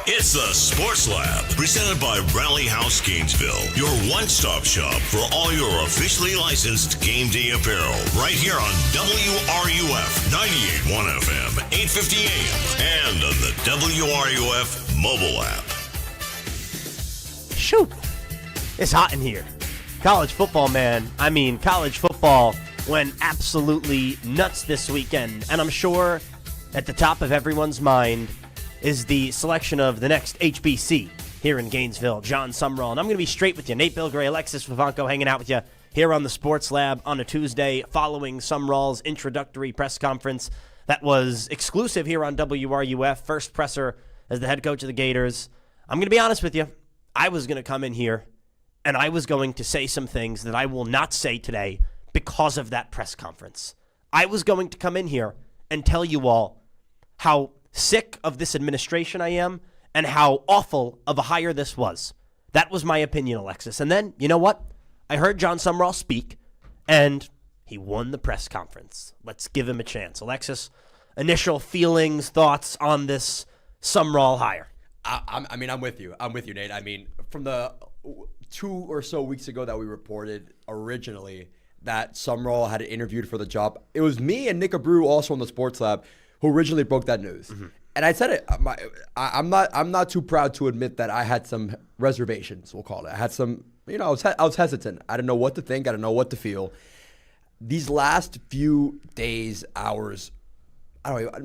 It's the Sports Lab, presented by Rally House Gainesville, your one-stop shop for all your officially licensed game day apparel. Right here on WRUF 98.1 FM, 850 AM, and on the WRUF mobile app. Shoot, it's hot in here. College football, man. I mean, college football went absolutely nuts this weekend, and I'm sure at the top of everyone's mind is the selection of the next HBC here in Gainesville, Jon Sumrall. And I'm going to be straight with you. Nate Bilgray, Alexis Vivanco hanging out with you here on the Sports Lab on a Tuesday following Sumrall's introductory press conference that was exclusive here on WRUF, first presser as the head coach of the Gators. I'm going to be honest with you. I was going to come in here and I was going to say some things that I will not say today because of that press conference. I was going to come in here and tell you all how sick of this administration I am and how awful of a hire this was. That was my opinion, Alexis. And then, you know what? I heard Jon Sumrall speak, and he won the press conference. Let's give him a chance. Alexis, initial feelings, thoughts on this Sumrall hire? I'm with you. I'm with you, Nate. I mean, from the 2 or so weeks ago that we reported originally that Sumrall had interviewed for the job, it was me and Nick Abreu, also on the Sports Lab, who originally broke that news. Mm-hmm. And I said it. I'm not too proud to admit that I had some reservations, we'll call it. I had some, I was hesitant. I didn't know what to think. I didn't know what to feel. These last few days, hours,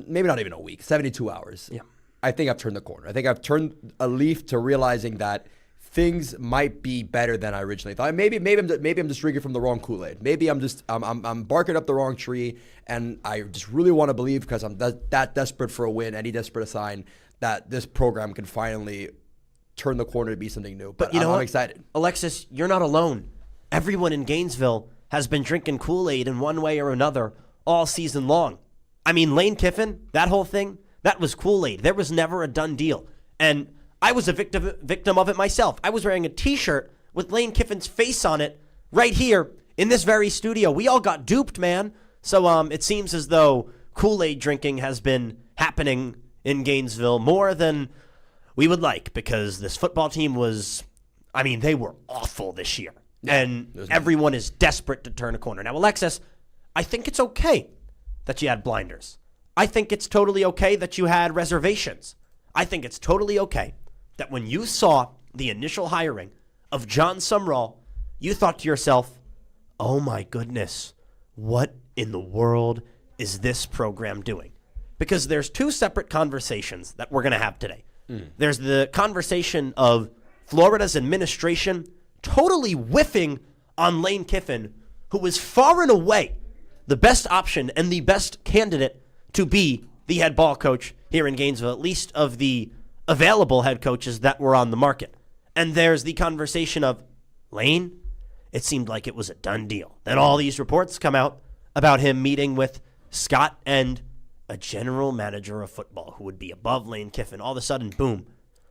maybe not even a week, 72 hours. Yeah. I think I've turned the corner. I think I've turned a leaf to realizing that things might be better than I originally thought. Maybe I'm just drinking from the wrong Kool-Aid. Maybe I'm barking up the wrong tree, and I just really want to believe, because I'm that desperate for a win, any desperate a sign, that this program can finally turn the corner to be something new. But I'm excited. Alexis, you're not alone. Everyone in Gainesville has been drinking Kool-Aid in one way or another all season long. I mean, Lane Kiffin, that whole thing, that was Kool-Aid. There was never a done deal. And I was a victim of it myself. I was wearing a T-shirt with Lane Kiffin's face on it right here in this very studio. We all got duped, man. So it seems as though Kool-Aid drinking has been happening in Gainesville more than we would like, because this football team they were awful this year. And everyone is desperate to turn a corner. Now, Alexis, I think it's okay that you had blinders. I think it's totally okay that you had reservations. I think it's totally okay that when you saw the initial hiring of Jon Sumrall, you thought to yourself, oh my goodness, what in the world is this program doing? Because there's two separate conversations that we're going to have today. There's the conversation of Florida's administration totally whiffing on Lane Kiffin, who was far and away the best option and the best candidate to be the head ball coach here in Gainesville, at least of the available head coaches that were on the market. And there's the conversation of Lane, it seemed like it was a done deal. Then all these reports come out about him meeting with Scott and a general manager of football who would be above Lane Kiffin. All of a sudden, boom,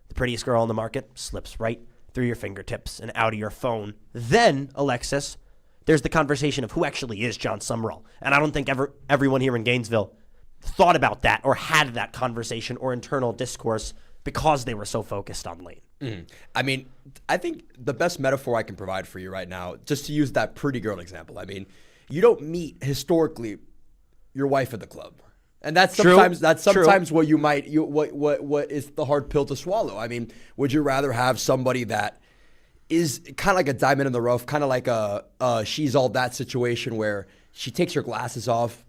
the prettiest girl on the market slips right through your fingertips and out of your phone. Then, Alexis, there's the conversation of who actually is Jon Sumrall. And I don't think everyone here in Gainesville thought about that or had that conversation or internal discourse because they were so focused on Lane. I mean, I think the best metaphor I can provide for you right now, just to use that pretty girl example, I mean, you don't meet historically your wife at the club. And that's sometimes what you might what is the hard pill to swallow. I mean, would you rather have somebody that is kind of like a diamond in the rough, kind of like a she's all that situation where she takes her glasses off,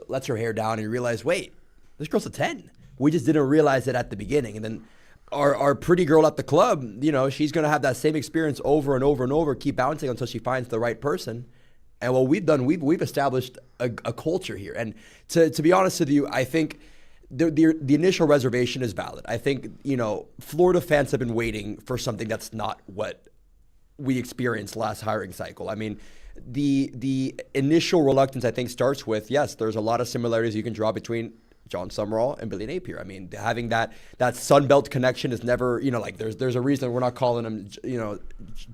lets her hair down, and you realize, wait, this girl's a 10. We just didn't realize it at the beginning. And then our pretty girl at the club, she's going to have that same experience over and over and over, keep bouncing until she finds the right person. And what we've done, we've established a culture here. And to be honest with you, I think the initial reservation is valid. I think, Florida fans have been waiting for something that's not what we experienced last hiring cycle. I mean, the initial reluctance, I think, starts with, yes, there's a lot of similarities you can draw between Jon Sumrall and Billy Napier. I mean, having that Sunbelt connection is never, there's a reason we're not calling him,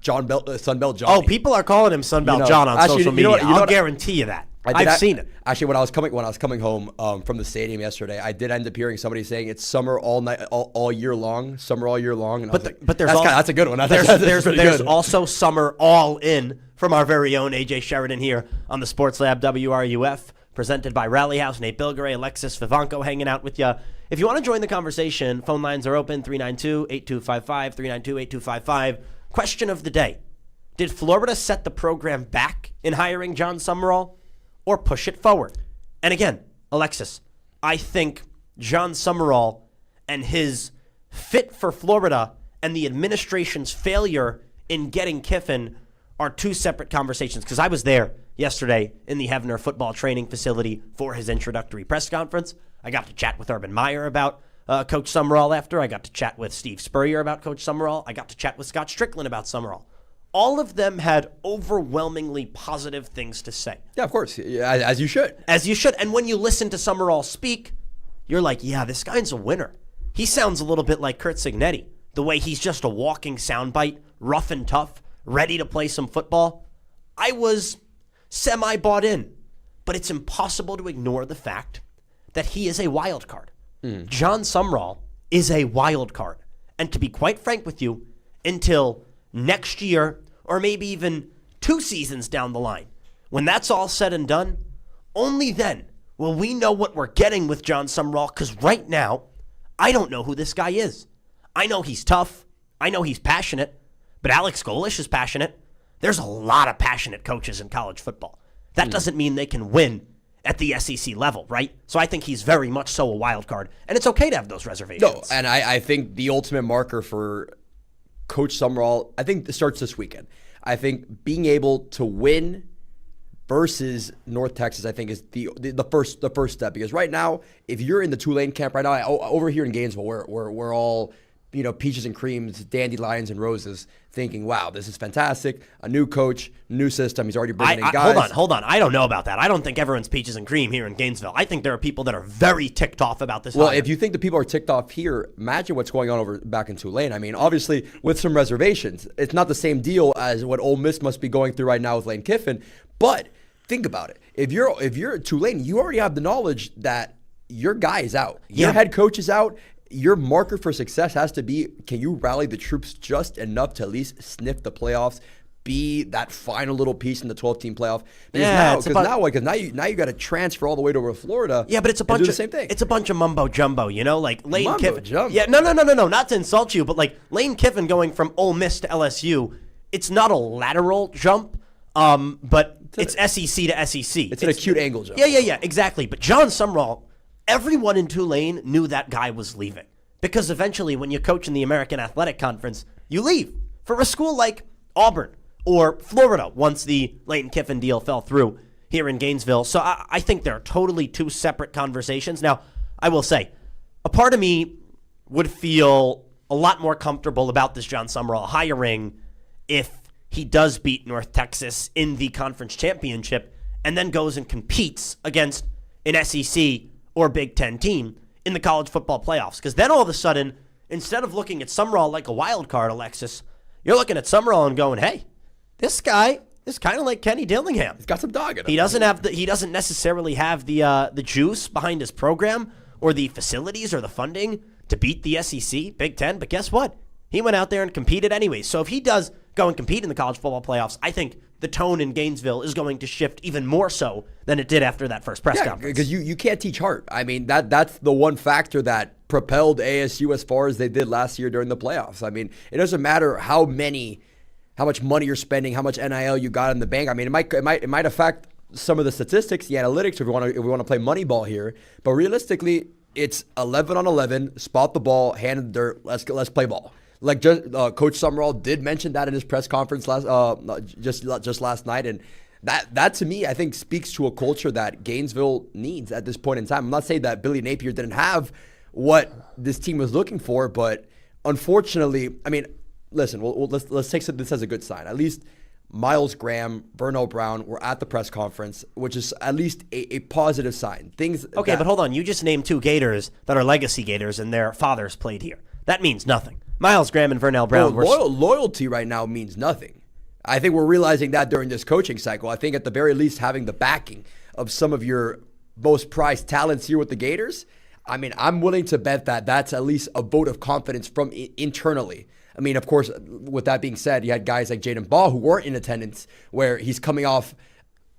Sunbelt John. Oh, people are calling him Sunbelt John on social media. I'll guarantee you that. I've seen it. Actually, when I was coming home from the stadium yesterday, I did end up hearing somebody saying it's summer all year long, summer all year long. And that's a good one. There's also summer all in from our very own AJ Sheridan here on the Sports Lab WRUF, presented by Rally House. Nate Bilgeray, Alexis Vivanco hanging out with you. If you want to join the conversation, phone lines are open, 392-8255, 392-8255. Question of the day. Did Florida set the program back in hiring Jon Sumrall or push it forward? And again, Alexis, I think Jon Sumrall and his fit for Florida and the administration's failure in getting Kiffin are two separate conversations, because I was there yesterday in the Hefner football training facility for his introductory press conference. I got to chat with Urban Meyer about Coach Sumrall after. I got to chat with Steve Spurrier about Coach Sumrall. I got to chat with Scott Strickland about Sumrall. All of them had overwhelmingly positive things to say. Yeah, of course, as you should. As you should. And when you listen to Sumrall speak, you're like, yeah, this guy's a winner. He sounds a little bit like Curt Cignetti, the way he's just a walking soundbite, rough and tough, ready to play some football. I was semi-bought in, but it's impossible to ignore the fact that he is a wild card. Jon Sumrall is a wild card. And to be quite frank with you, until next year, or maybe even 2 seasons down the line, when that's all said and done, only then will we know what we're getting with Jon Sumrall, because right now, I don't know who this guy is. I know he's tough. I know he's passionate, but Alex Golish is passionate. There's a lot of passionate coaches in college football. That doesn't mean they can win at the SEC level, right? So I think he's very much so a wild card, and it's okay to have those reservations. No, and I think the ultimate marker for Coach Sumrall, I think it starts this weekend. I think being able to win versus North Texas, I think, is the first step. Because right now, if you're in the Tulane camp right now, over here in Gainesville, we're all, peaches and creams, dandelions and roses, thinking, wow, this is fantastic. A new coach, new system. He's already bringing in guys. Hold on. I don't know about that. I don't think everyone's peaches and cream here in Gainesville. I think there are people that are very ticked off about this. Well, if you think the people are ticked off here, imagine what's going on back in Tulane. I mean, obviously, with some reservations. It's not the same deal as what Ole Miss must be going through right now with Lane Kiffin. But think about it. If you're at Tulane, you already have the knowledge that your guy is out. Your head coach is out. Your marker for success has to be, can you rally the troops just enough to at least sniff the playoffs, be that final little piece in the 12-team playoff? Because now you got to transfer all the way to Florida. Yeah, but it's a bunch of the same thing. It's a bunch of mumbo jumbo, like Lane Kiffin. Jumbo. Yeah, no, not to insult you, but like Lane Kiffin going from Ole Miss to LSU, it's not a lateral jump, but it's SEC to SEC. It's an acute angle jump. Yeah, exactly. But Jon Sumrall, everyone in Tulane knew that guy was leaving, because eventually when you coach in the American Athletic Conference, you leave for a school like Auburn or Florida once the Lane Kiffin deal fell through here in Gainesville. So I think they're totally two separate conversations. Now, I will say, a part of me would feel a lot more comfortable about this Jon Sumrall hiring if he does beat North Texas in the conference championship and then goes and competes against an SEC or Big Ten team in the college football playoffs. Because then all of a sudden, instead of looking at Sumrall like a wild card, Alexis, you're looking at Sumrall and going, hey, this guy is kind of like Kenny Dillingham. He's got some dog in him. He doesn't necessarily have the juice behind his program or the facilities or the funding to beat the SEC, Big Ten. But guess what? He went out there and competed anyway. So if he does go and compete in the college football playoffs, I think the tone in Gainesville is going to shift even more so than it did after that first press conference. Because you can't teach heart. I mean, that's the one factor that propelled ASU as far as they did last year during the playoffs. I mean, it doesn't matter how much money you're spending, how much NIL you got in the bank. I mean, it might affect some of the statistics, the analytics, if we want to play Moneyball here. But realistically, it's 11 on 11, spot the ball, hand in the dirt, let's play ball. Like Coach Sumrall did mention that in his press conference just last night, and that to me I think speaks to a culture that Gainesville needs at this point in time. I'm not saying that Billy Napier didn't have what this team was looking for, but unfortunately, I mean, listen, let's take this as a good sign. At least Miles Graham, Vernell Brown were at the press conference, which is at least a positive sign. Okay, but hold on, you just named 2 Gators that are legacy Gators, and their fathers played here. That means nothing. Miles Graham and Vernell Brown loyalty right now means nothing. I think we're realizing that during this coaching cycle. I think at the very least having the backing of some of your most prized talents here with the Gators, I mean, I'm willing to bet that that's at least a vote of confidence from internally. I mean, of course, with that being said, you had guys like Jaden Ball who weren't in attendance, where he's coming off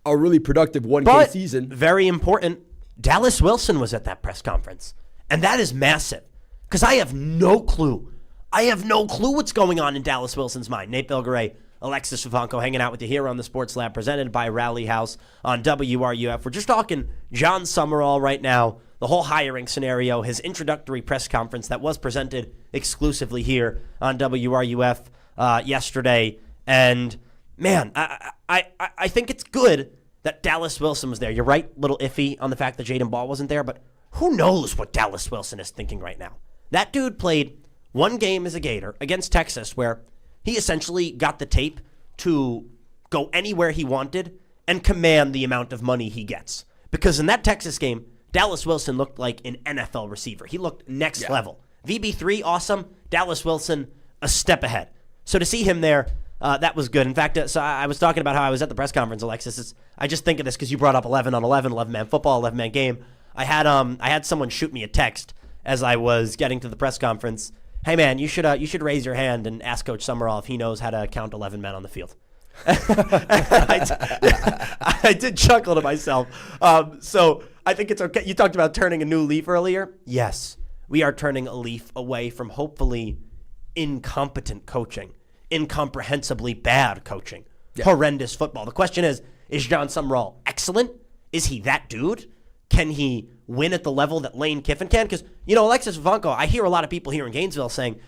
a really productive 1K season. Very important, Dallas Wilson was at that press conference. And that is massive, because I have no clue. I have no clue what's going on in Dallas Wilson's mind. Nate Belgaray, Alexis Vivanco hanging out with you here on the Sports Lab, presented by Rally House on WRUF. We're just talking Jon Sumrall right now, the whole hiring scenario, his introductory press conference that was presented exclusively here on WRUF yesterday. And, man, I think it's good that Dallas Wilson was there. You're right, a little iffy on the fact that Jaden Ball wasn't there, but who knows what Dallas Wilson is thinking right now? That dude played one game as a Gator against Texas where he essentially got the tape to go anywhere he wanted and command the amount of money he gets. Because in that Texas game, Dallas Wilson looked like an NFL receiver. He looked next level. VB3, awesome. Dallas Wilson, a step ahead. So to see him there, that was good. In fact, so I was talking about how I was at the press conference, Alexis. I just think of this because you brought up 11 on 11, 11-man football, 11-man game. I had someone shoot me a text as I was getting to the press conference. Hey, man, you should raise your hand and ask Coach Sumrall if he knows how to count 11 men on the field. I did chuckle to myself. So I think it's okay. You talked about turning a new leaf earlier. Yes, we are turning a leaf away from hopefully incompetent coaching, incomprehensibly bad coaching, horrendous football. The question is Jon Sumrall excellent? Is he that dude? Can he win at the level that Lane Kiffin can? Because, Alexis Vivanco, I hear a lot of people here in Gainesville saying,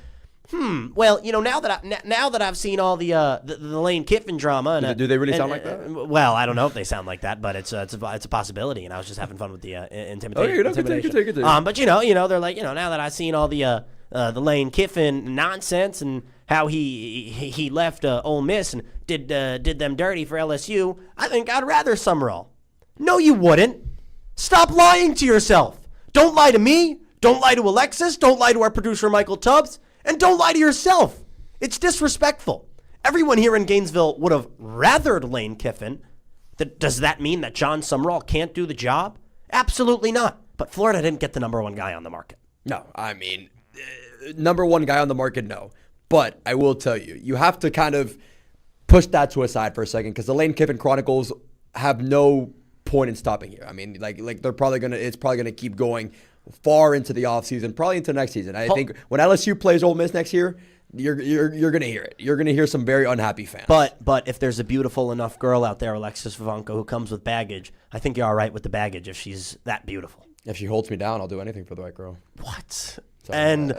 well, now that I've seen all the Lane Kiffin drama, and do they really sound like that? Well, I don't know if they sound like that, but it's a possibility. And I was just having fun with the intimidation. But they're like, now that I've seen all the Lane Kiffin nonsense and how he left Ole Miss and did them dirty for LSU, I think I'd rather Sumrall. No, you wouldn't. Stop lying to yourself. Don't lie to me. Don't lie to Alexis. Don't lie to our producer, Michael Tubbs. And don't lie to yourself. It's disrespectful. Everyone here in Gainesville would have rathered Lane Kiffin. Does that mean that Jon Sumrall can't do the job? Absolutely not. But Florida didn't get the number one guy on the market. No, I mean, number one guy on the market, no. But I will tell you, you have to kind of push that to a side for a second, because the Lane Kiffin Chronicles have no point in stopping here. I mean, like it's probably gonna keep going far into the offseason, probably into next season. I think when LSU plays Ole Miss next year, you're gonna hear it. You're gonna hear some very unhappy fans. But if there's a beautiful enough girl out there, Alexis Vivanco, who comes with baggage, I think you're all right with the baggage if she's that beautiful. If she holds me down, I'll do anything for the right girl. What? So, and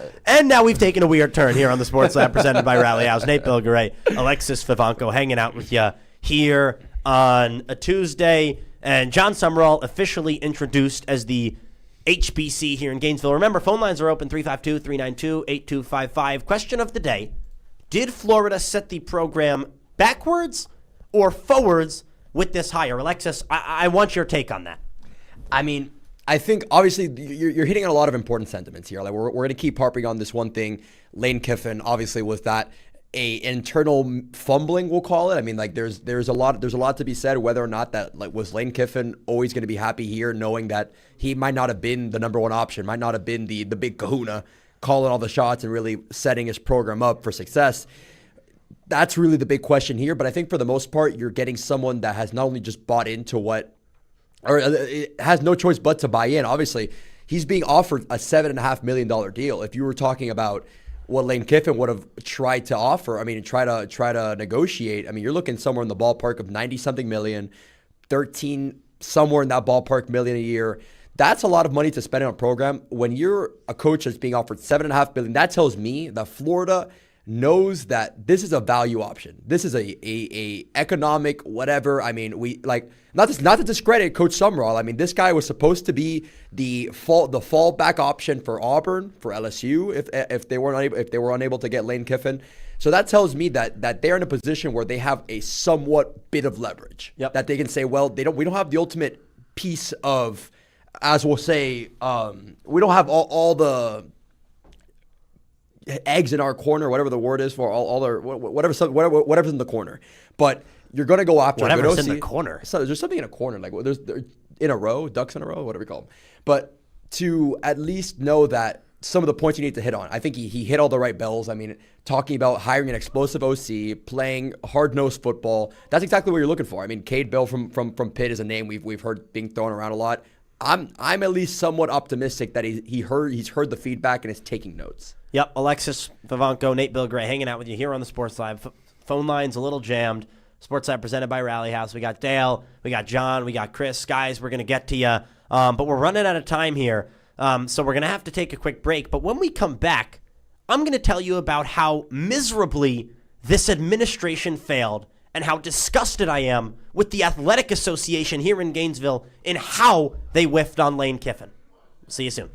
now we've taken a weird turn here on the Sports Lab presented by Rally House. Nate Belgaray, Alexis Vivanco hanging out with you here on a Tuesday. And Jon Sumrall officially introduced as the HBC here in Gainesville. Remember, phone lines are open, 352-392-8255. Question of the day, did Florida set the program backwards or forwards with this hire? Alexis, I want your take on that. I mean, I think obviously you're hitting on a lot of important sentiments here. Like we're going to keep harping on this one thing. Lane Kiffin obviously was that a internal fumbling, we'll call it. I mean, like there's a lot to be said whether or not that, like, was Lane Kiffin always going to be happy here, knowing that he might not have been the number one option, might not have been the big kahuna calling all the shots and really setting his program up for success. That's really the big question here. But I think for the most part, you're getting someone that has not only just bought into or it has no choice but to buy in. Obviously, he's being offered a $7.5 million deal. If you were talking about what Lane Kiffin would have tried to offer, I mean, try to negotiate, I mean, you're looking somewhere in the ballpark of 90-something million, 13 somewhere in that ballpark million a year. That's a lot of money to spend on a program. When you're a coach that's being offered $7.5 million, that tells me that Florida knows that this is a value option. This is a economic whatever. I mean, we like not to discredit Coach Sumrall. I mean, this guy was supposed to be the fallback option for Auburn, for LSU, if they were unable to get Lane Kiffin. So that tells me that they're in a position where they have a somewhat bit of leverage. Yep. That they can say, well, we don't have the ultimate piece of, as we'll say, we don't have all the eggs in our corner, whatever the word is for all their whatever's in the corner. But you're going to go after whatever's in the corner. So there's something in a corner, like there's in a row, ducks in a row, whatever you call them. But to at least know that some of the points you need to hit on, I think he hit all the right bells. I mean, talking about hiring an explosive OC, playing hard-nosed football, that's exactly what you're looking for. I mean, Cade Bell from Pitt is a name we've heard being thrown around a lot. I'm at least somewhat optimistic that he's heard the feedback and is taking notes. Yep, Alexis Vivanco, Nate Bill Gray hanging out with you here on the Sports Lab. Phone line's a little jammed. Sports Lab presented by Rally House. We got Dale, we got John, we got Chris. Guys, we're going to get to you, but we're running out of time here, so we're going to have to take a quick break. But when we come back, I'm going to tell you about how miserably this administration failed and how disgusted I am with the Athletic Association here in Gainesville and how they whiffed on Lane Kiffin. See you soon.